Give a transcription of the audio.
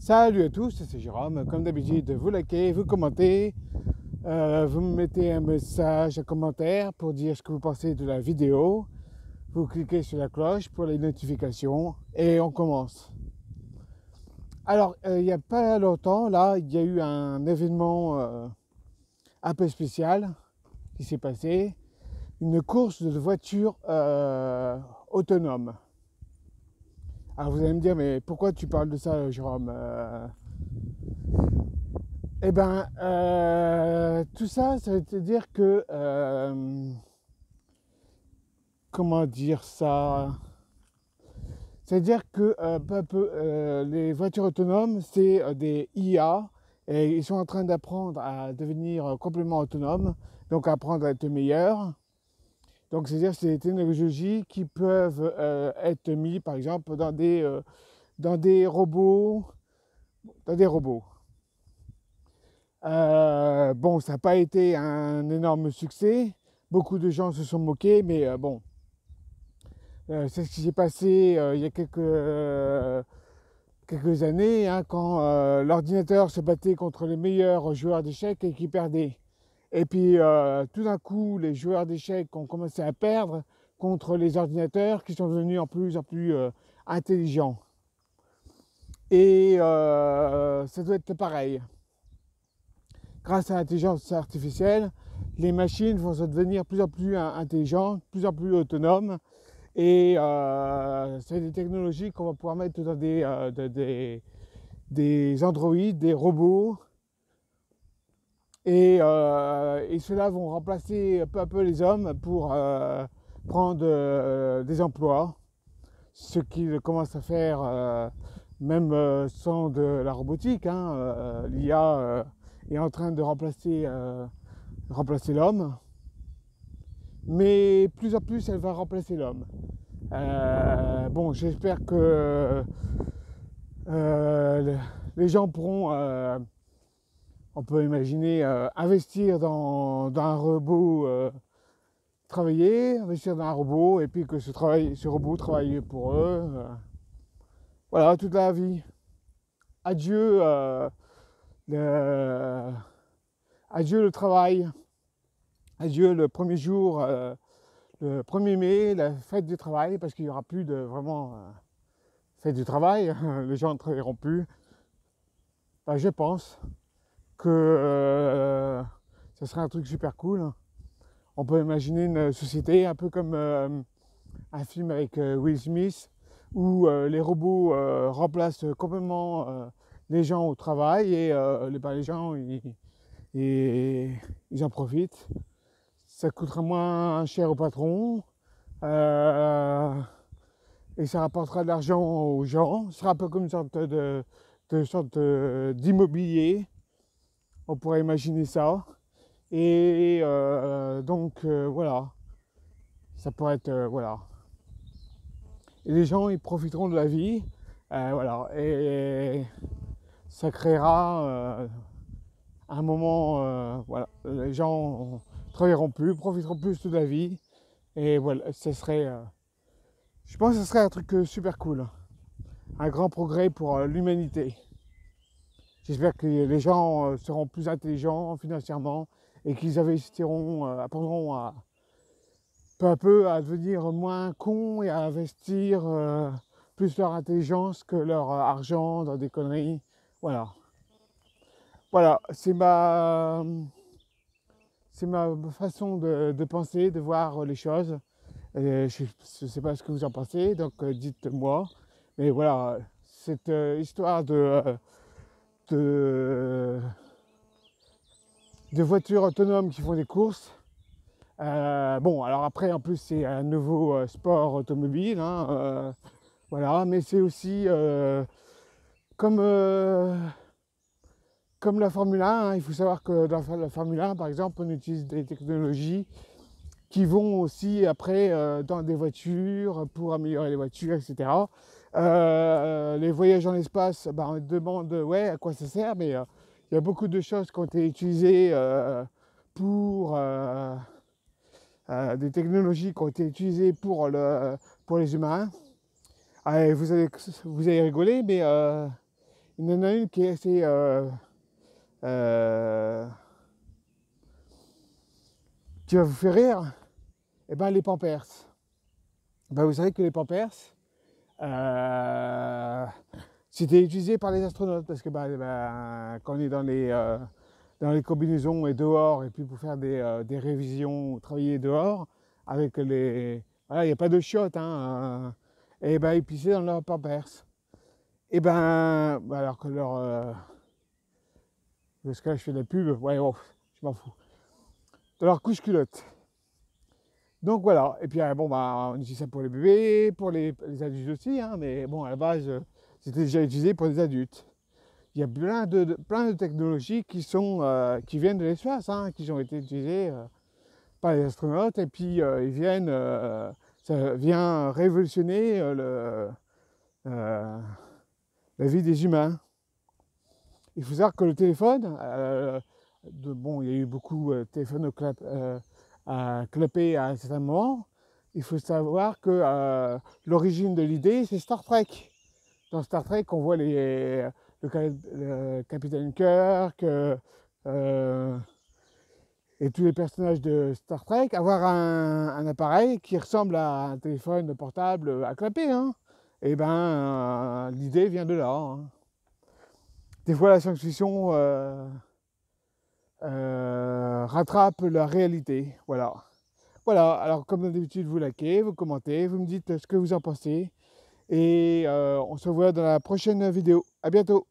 Salut à tous, c'est Jérôme. Comme d'habitude, vous likez, vous commentez, vous me mettez un message, un commentaire pour dire ce que vous pensez de la vidéo. Vous cliquez sur la cloche pour les notifications et on commence. Alors, il n'y a pas longtemps, là, il y a eu un événement un peu spécial qui s'est passé. Une course de voitures autonomes. Alors vous allez me dire, mais pourquoi tu parles de ça, Jérôme? Eh ben, tout ça, ça veut te dire que, comment dire ça? C'est-à-dire que peu à peu, les voitures autonomes, c'est des IA et ils sont en train d'apprendre à devenir complètement autonomes, donc à apprendre à être meilleurs. Donc, c'est-à-dire que c'est des technologies qui peuvent être mises, par exemple, dans des robots, dans des robots. Bon, ça n'a pas été un énorme succès. Beaucoup de gens se sont moqués, mais bon, c'est ce qui s'est passé il y a quelques années, hein, quand l'ordinateur se battait contre les meilleurs joueurs d'échecs et qui perdaient. Et puis tout d'un coup, les joueurs d'échecs ont commencé à perdre contre les ordinateurs qui sont devenus en plus intelligents. Et ça doit être pareil. Grâce à l'intelligence artificielle, les machines vont se devenir plus en plus intelligentes, plus en plus autonomes. Et c'est des technologies qu'on va pouvoir mettre dans des androïdes, des robots. Et ceux-là vont remplacer peu à peu les hommes pour prendre des emplois. Ce qu'ils commencent à faire même sans de la robotique. Hein, l'IA est en train de remplacer l'homme. Mais plus en plus, elle va remplacer l'homme. Bon, j'espère que les gens pourront, on peut imaginer, investir dans un robot, travailler, investir dans un robot, et puis que ce robot travaille pour eux. Voilà, toute la vie. Adieu, le, adieu le travail. Adieu le premier jour, le 1er mai, la fête du travail, parce qu'il n'y aura plus de vraiment fête du travail. Les gens ne travailleront plus. Ben, je pense que ça serait un truc super cool. On peut imaginer une société un peu comme un film avec Will Smith, où les robots remplacent complètement les gens au travail et les gens ils en profitent. Ça coûtera moins cher au patron et ça rapportera de l'argent aux gens. Ce sera un peu comme une sorte d'immobilier. On pourrait imaginer ça. Et donc voilà, ça pourrait être voilà. Et les gens ils profiteront de la vie, voilà. Et ça créera un moment, voilà, les gens travailleront plus, profiteront plus de la vie. Et voilà, ce serait, je pense que ce serait un truc super cool, un grand progrès pour l'humanité. J'espère que les gens seront plus intelligents financièrement et qu'ils investiront, apprendront peu à peu à devenir moins cons et à investir plus leur intelligence que leur argent dans des conneries. Voilà. Voilà, c'est ma façon de penser, de voir les choses. Je ne sais pas ce que vous en pensez, donc dites-moi. Mais voilà, cette histoire de, de voitures autonomes qui font des courses. Bon, alors après, en plus, c'est un nouveau sport automobile, hein, voilà, mais c'est aussi comme, comme la Formule 1, hein, il faut savoir que dans la Formule 1, par exemple, on utilise des technologies qui vont aussi après dans des voitures pour améliorer les voitures, etc. Les voyages dans l'espace, bah, on se demande ouais, à quoi ça sert, mais il y a beaucoup de choses qui ont été utilisées pour des technologies qui ont été utilisées pour les humains. Vous allez rigoler, mais Il y en a une qui est assez qui va vous faire rire. Eh ben les Pampers. Ben, vous savez que les Pampers, c'était utilisé par les astronautes parce que quand on est dans les combinaisons et dehors, et puis pour faire des révisions ou travailler dehors, avec les. Voilà, il n'y a pas de chiottes, hein, et ben ils pissaient dans leurs Pampers. Et alors que parce que là je fais de la pub, ouais, oh, je m'en fous. De leur couche culotte. Donc voilà, et puis bon, on utilise ça pour les bébés, pour les adultes aussi, hein, mais bon, à la base, c'était déjà utilisé pour les adultes. Il y a plein de technologies qui viennent de l'espace, hein, qui ont été utilisées par les astronautes, et puis ça vient révolutionner la vie des humains. Il faut savoir que le téléphone, il y a eu beaucoup de téléphones à clapper à un certain moment. Il faut savoir que l'origine de l'idée, c'est Star Trek. Dans Star Trek, on voit le capitaine Kirk et tous les personnages de Star Trek avoir un appareil qui ressemble à un téléphone portable à clapper. Hein. Et l'idée vient de là. Hein. Des fois, la science-fiction rattrape la réalité. Voilà. Voilà, alors comme d'habitude, vous likez, vous commentez, vous me dites ce que vous en pensez. Et on se voit dans la prochaine vidéo. À bientôt.